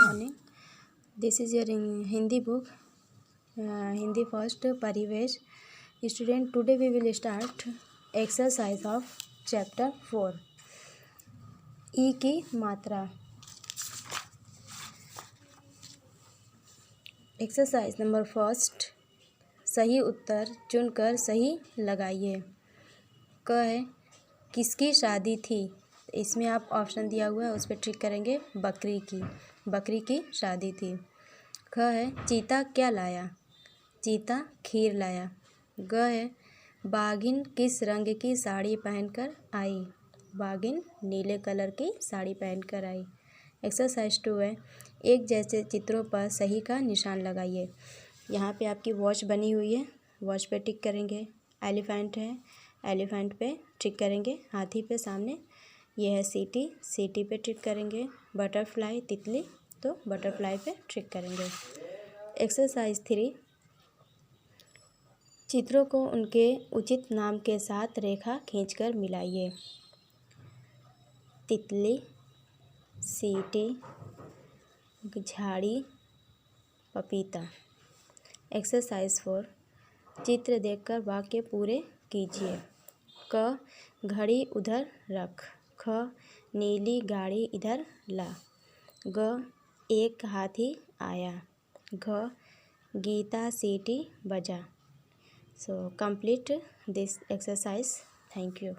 morning. This is your Hindi book, Hindi first Parivesh. Student, today we will start exercise of chapter 4. ई की मात्रा. Exercise number first. सही उत्तर चुनकर सही लगाइए. क है किसकी शादी थी. इसमें आप ऑप्शन दिया हुआ है उस पर टिक करेंगे. बकरी की शादी थी. ख है चीता क्या लाया. चीता खीर लाया. ग है बाघिन किस रंग की साड़ी पहनकर आई. बाघिन नीले कलर की साड़ी पहनकर आई. एक्सरसाइज 2 है एक जैसे चित्रों पर सही का निशान लगाइए. यहाँ पे आपकी वॉच बनी हुई है. वॉच पे टिक करेंगे. एलिफेंट है, एलिफेंट पे टिक करेंगे. हाथी पे सामने ये है सीटी पे टिक करेंगे. बटरफ्लाई तितली, तो बटरफ्लाई पे टिक करेंगे. एक्सरसाइज 3 चित्रों को उनके उचित नाम के साथ रेखा खींचकर मिलाइए. तितली, सीटी, झाड़ी, पपीता. एक्सरसाइज 4 चित्र देखकर वाक्य पूरे कीजिए. क घड़ी उधर रख. ख नीली गाड़ी इधर ला. ग एक हाथी आया. घ गीता सीटी बजा. So complete this exercise. Thank you.